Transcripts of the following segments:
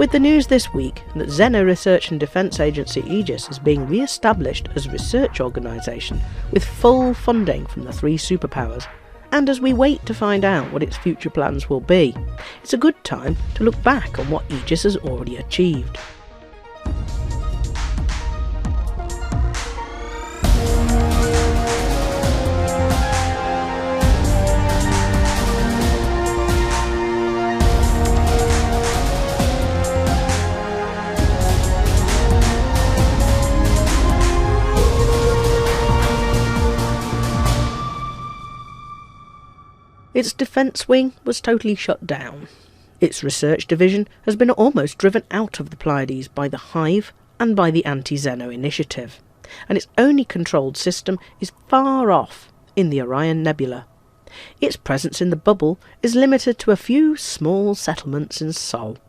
With the news this week that Xeno Research and Defence Agency Aegis is being re-established as a research organisation with full funding from the three superpowers, and as we wait to find out what its future plans will be, it's a good time to look back on what Aegis has already achieved. Its defence wing was totally shut down. Its research division has been almost driven out of the Pleiades by the Hive and by the Anti-Xeno Initiative, and its only controlled system is far off in the Orion Nebula. Its presence in the bubble is limited to a few small settlements in Sol,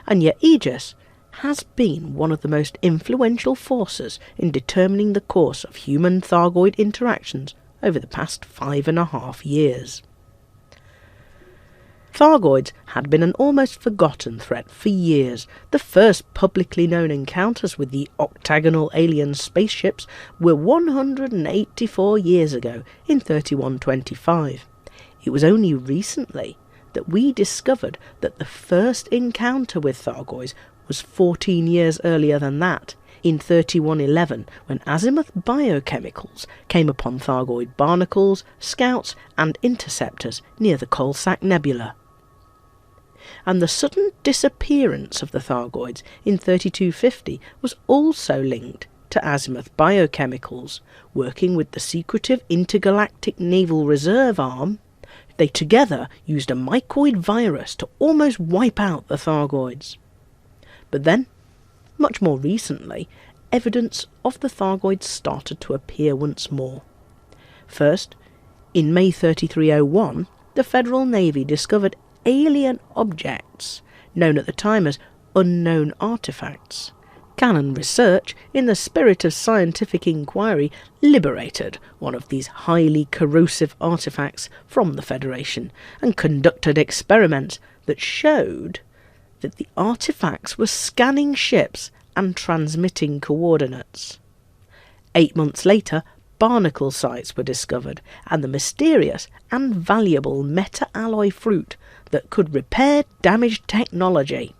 and yet Aegis has been one of the most influential forces in determining the course of human-Thargoid interactions over the past 5.5 years. Thargoids had been an almost forgotten threat for years. The first publicly known encounters with the octagonal alien spaceships were 184 years ago in 3125. It was only recently that we discovered that the first encounter with Thargoids was 14 years earlier than that, in 3111, when Azimuth Biochemicals came upon Thargoid barnacles, scouts and interceptors near the Coalsack Nebula. And the sudden disappearance of the Thargoids in 3250 was also linked to Azimuth Biochemicals. Working with the secretive Intergalactic Naval Reserve Arm, they together used a mycoid virus to almost wipe out the Thargoids. But then, much more recently, evidence of the Thargoids started to appear once more. First, in May 3301, the Federal Navy discovered alien objects, known at the time as unknown artifacts. Canon Research, in the spirit of scientific inquiry, liberated one of these highly corrosive artifacts from the Federation and conducted experiments that showed that the artifacts were scanning ships and transmitting coordinates. 8 months later, barnacle sites were discovered, and the mysterious and valuable meta-alloy fruit that could repair damaged technology.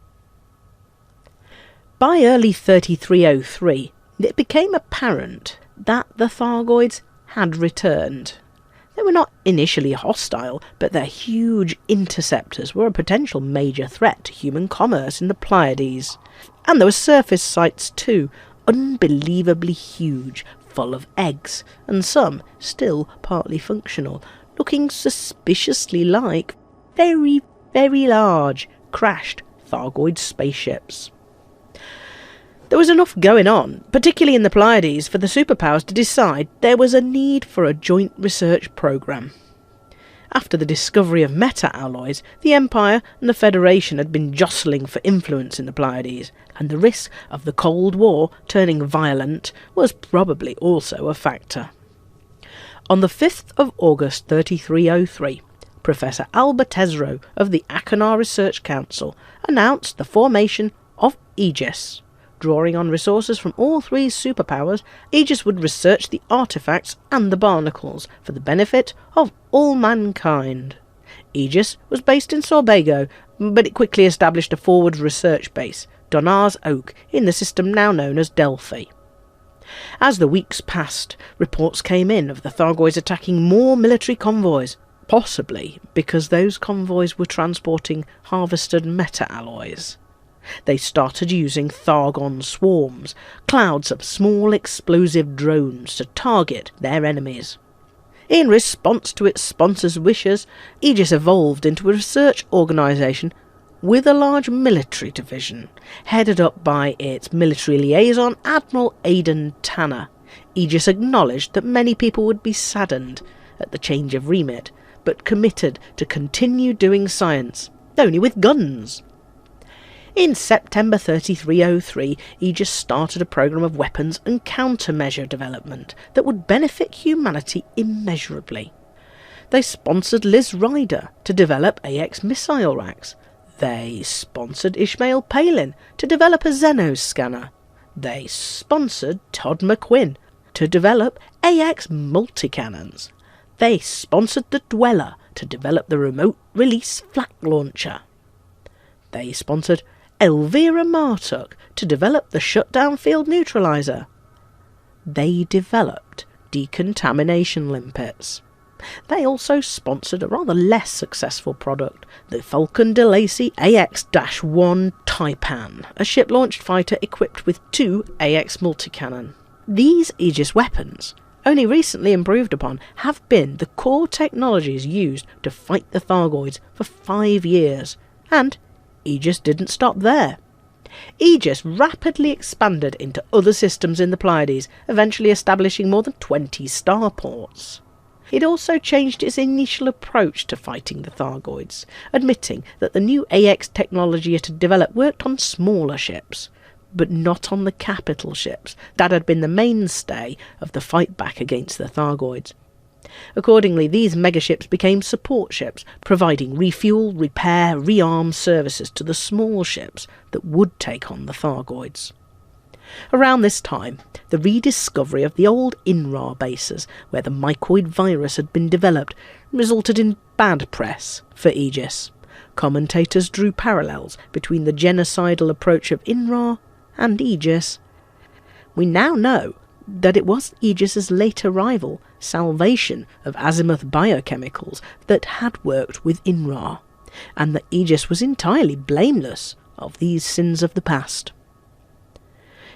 By early 3303, it became apparent that the Thargoids had returned. They were not initially hostile, but their huge interceptors were a potential major threat to human commerce in the Pleiades. And there were surface sites too, unbelievably huge, full of eggs, and some still partly functional, looking suspiciously like very, very large, crashed Thargoid spaceships. There was enough going on, particularly in the Pleiades, for the superpowers to decide there was a need for a joint research programme. After the discovery of meta-alloys, the Empire and the Federation had been jostling for influence in the Pleiades, and the risk of the Cold War turning violent was probably also a factor. On the 5th of August 3303, Professor Albert Tesreau of the Achenar Research Council announced the formation of Aegis. Drawing on resources from all three superpowers, Aegis would research the artifacts and the barnacles for the benefit of all mankind. Aegis was based in Sorbago, but it quickly established a forward research base, Donar's Oak, in the system now known as Delphi. As the weeks passed, reports came in of the Thargoids attacking more military convoys, possibly because those convoys were transporting harvested meta-alloys. They started using Thargon swarms, clouds of small explosive drones, to target their enemies. In response to its sponsors' wishes, Aegis evolved into a research organisation with a large military division, headed up by its military liaison, Admiral Aidan Tanner. Aegis acknowledged that many people would be saddened at the change of remit, but committed to continue doing science, only with guns. In September 3303, Aegis started a programme of weapons and countermeasure development that would benefit humanity immeasurably. They sponsored Liz Ryder to develop AX missile racks. They sponsored Ishmael Palin to develop a xeno scanner. They sponsored Todd McQuinn to develop AX multi-cannons. They sponsored the Dweller to develop the remote release flak launcher. They sponsored Elvira Martuk to develop the shutdown field neutralizer. They developed decontamination limpets. They also sponsored a rather less successful product, the Faulcon DeLacy AX-1 Taipan, a ship-launched fighter equipped with 2 AX multi-cannon. These Aegis weapons, only recently improved upon, have been the core technologies used to fight the Thargoids for 5 years, and Aegis didn't stop there. Aegis rapidly expanded into other systems in the Pleiades, eventually establishing more than 20 starports. It also changed its initial approach to fighting the Thargoids, admitting that the new AX technology it had developed worked on smaller ships, but not on the capital ships that had been the mainstay of the fight back against the Thargoids. Accordingly, these megaships became support ships, providing refuel, repair, rearm services to the small ships that would take on the Thargoids. Around this time, the rediscovery of the old INRA bases, where the mycoid virus had been developed, resulted in bad press for Aegis. Commentators drew parallels between the genocidal approach of INRA and Aegis. We now know that it was Aegis's later rival, Salvation of Azimuth Biochemicals, that had worked with INRA, and that Aegis was entirely blameless of these sins of the past.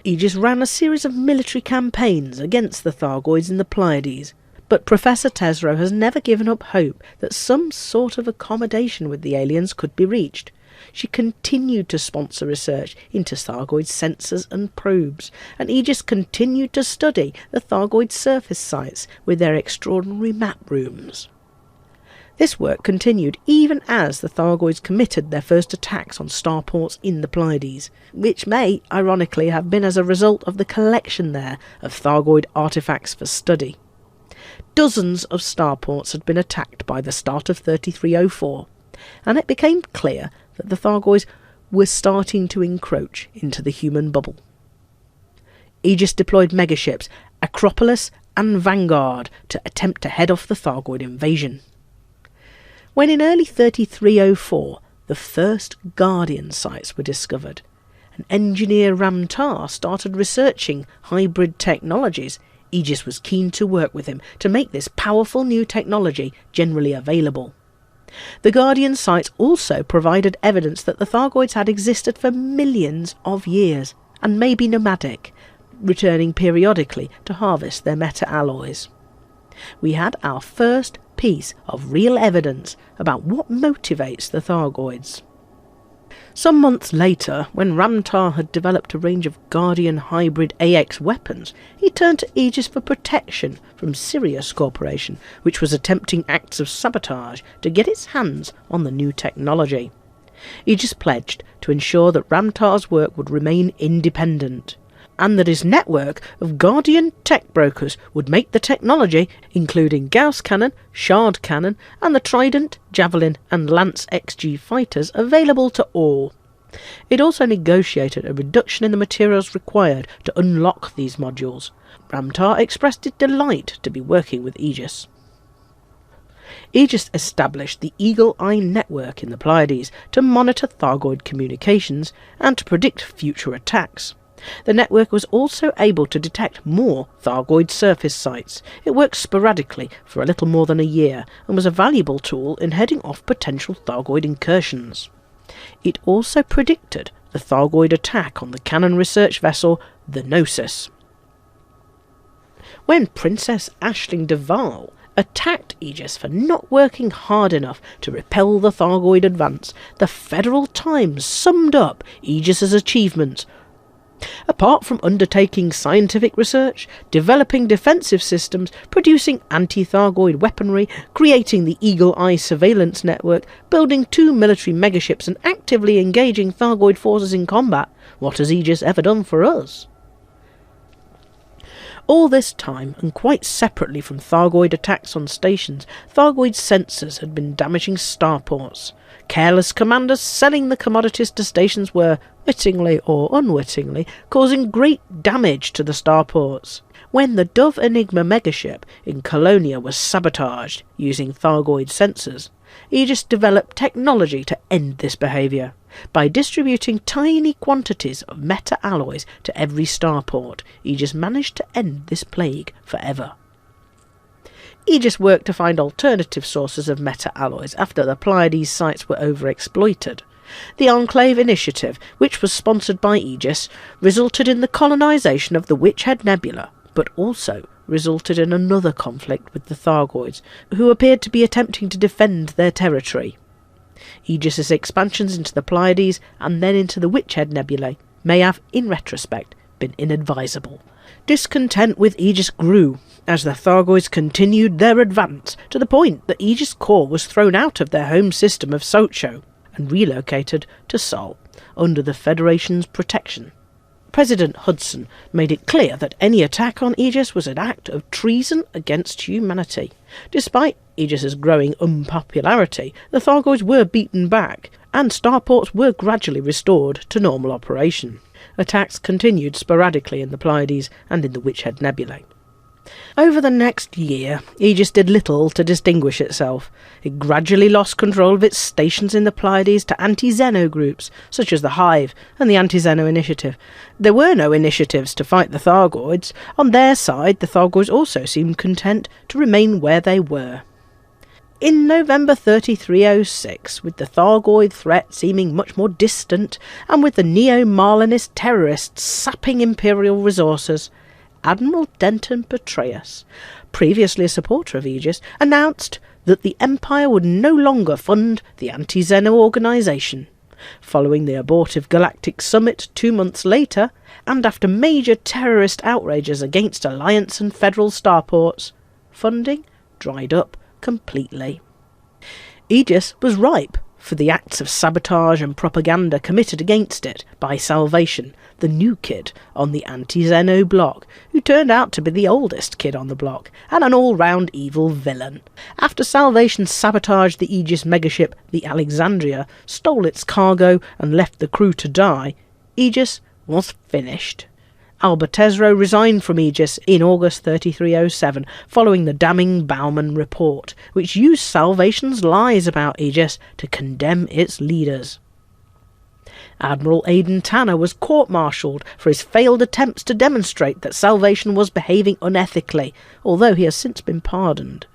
Aegis ran a series of military campaigns against the Thargoids in the Pleiades, but Professor Tesreau has never given up hope that some sort of accommodation with the aliens could be reached. She continued to sponsor research into Thargoid sensors and probes, and Aegis continued to study the Thargoid surface sites with their extraordinary map rooms. This work continued even as the Thargoids committed their first attacks on starports in the Pleiades, which may, ironically, have been as a result of the collection there of Thargoid artefacts for study. Dozens of starports had been attacked by the start of 3304, and it became clear that the Thargoids were starting to encroach into the human bubble. Aegis deployed megaships Acropolis and Vanguard to attempt to head off the Thargoid invasion. When in early 3304 the first Guardian sites were discovered, and engineer Ram Tah started researching hybrid technologies, Aegis was keen to work with him to make this powerful new technology generally available. The Guardian sites also provided evidence that the Thargoids had existed for millions of years, and may be nomadic, returning periodically to harvest their meta-alloys. We had our first piece of real evidence about what motivates the Thargoids. Some months later, when Ram Tah had developed a range of Guardian hybrid AX weapons, he turned to Aegis for protection from Sirius Corporation, which was attempting acts of sabotage to get its hands on the new technology. Aegis pledged to ensure that Ram Tah's work would remain independent, and that his network of Guardian tech brokers would make the technology, including Gauss Cannon, Shard Cannon, and the Trident, Javelin and Lance XG fighters, available to all. It also negotiated a reduction in the materials required to unlock these modules. Ram Tah expressed his delight to be working with Aegis. Aegis established the Eagle Eye network in the Pleiades to monitor Thargoid communications and to predict future attacks. The network was also able to detect more Thargoid surface sites. It worked sporadically for a little more than a year, and was a valuable tool in heading off potential Thargoid incursions. It also predicted the Thargoid attack on the cannon research vessel, the Gnosis. When Princess Aisling Duval attacked Aegis for not working hard enough to repel the Thargoid advance, the Federal Times summed up Aegis's achievements. Apart from undertaking scientific research, developing defensive systems, producing anti-Thargoid weaponry, creating the Eagle Eye surveillance network, building 2 military megaships and actively engaging Thargoid forces in combat, what has Aegis ever done for us? All this time, and quite separately from Thargoid attacks on stations, Thargoid sensors had been damaging starports. Careless commanders selling the commodities to stations were, wittingly or unwittingly, causing great damage to the starports. When the Dove Enigma megaship in Colonia was sabotaged using Thargoid sensors, Aegis developed technology to end this behaviour. By distributing tiny quantities of meta-alloys to every starport, Aegis managed to end this plague forever. Aegis worked to find alternative sources of meta-alloys after the Pleiades sites were overexploited. The Enclave Initiative, which was sponsored by Aegis, resulted in the colonisation of the Witchhead Nebula, but also resulted in another conflict with the Thargoids, who appeared to be attempting to defend their territory. Aegis's expansions into the Pleiades and then into the Witchhead Nebulae may have, in retrospect, been inadvisable. Discontent with Aegis grew as the Thargoids continued their advance to the point that Aegis Core was thrown out of their home system of Socho and relocated to Sol under the Federation's protection. President Hudson made it clear that any attack on Aegis was an act of treason against humanity. Despite Aegis's growing unpopularity, the Thargoids were beaten back, and starports were gradually restored to normal operation. Attacks continued sporadically in the Pleiades and in the Witchhead Nebulae. Over the next year, Aegis did little to distinguish itself. It gradually lost control of its stations in the Pleiades to anti-xeno groups, such as the Hive and the Anti-Xeno Initiative. There were no initiatives to fight the Thargoids. On their side, the Thargoids also seemed content to remain where they were. In November 3306, with the Thargoid threat seeming much more distant, and with the Neo-Marlinist terrorists sapping Imperial resources, Admiral Denton Petraeus, previously a supporter of Aegis, announced that the Empire would no longer fund the anti-Xeno organisation. Following the abortive Galactic Summit 2 months later, and after major terrorist outrages against Alliance and Federal starports, funding dried up completely. Aegis was ripe for the acts of sabotage and propaganda committed against it by Salvation, the new kid on the anti-Xeno block, who turned out to be the oldest kid on the block, and an all-round evil villain. After Salvation sabotaged the Aegis megaship, the Alexandria, stole its cargo and left the crew to die, Aegis was finished. Albertesro resigned from Aegis in August 3307, following the damning Bauman report, which used Salvation's lies about Aegis to condemn its leaders. Admiral Aidan Tanner was court-martialed for his failed attempts to demonstrate that Salvation was behaving unethically, although he has since been pardoned.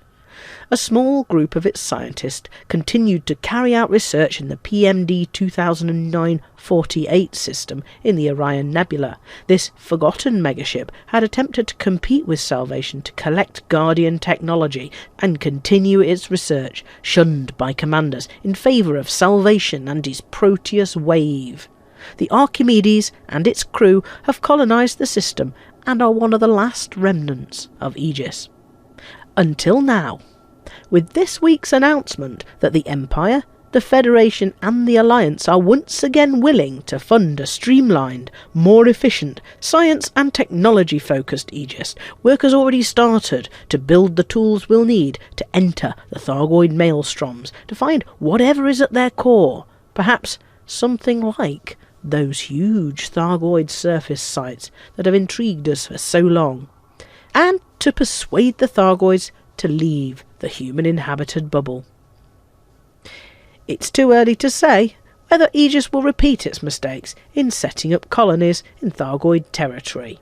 A small group of its scientists continued to carry out research in the PMD 2009-48 system in the Orion Nebula. This forgotten megaship had attempted to compete with Salvation to collect Guardian technology and continue its research, shunned by commanders in favour of Salvation and his Proteus wave. The Archimedes and its crew have colonised the system and are one of the last remnants of Aegis. Until now, with this week's announcement that the Empire, the Federation and the Alliance are once again willing to fund a streamlined, more efficient, science and technology-focused Aegis, work has already started to build the tools we'll need to enter the Thargoid maelstroms, to find whatever is at their core, perhaps something like those huge Thargoid surface sites that have intrigued us for so long, and to persuade the Thargoids to leave the human-inhabited bubble. It's too early to say whether Aegis will repeat its mistakes in setting up colonies in Thargoid territory.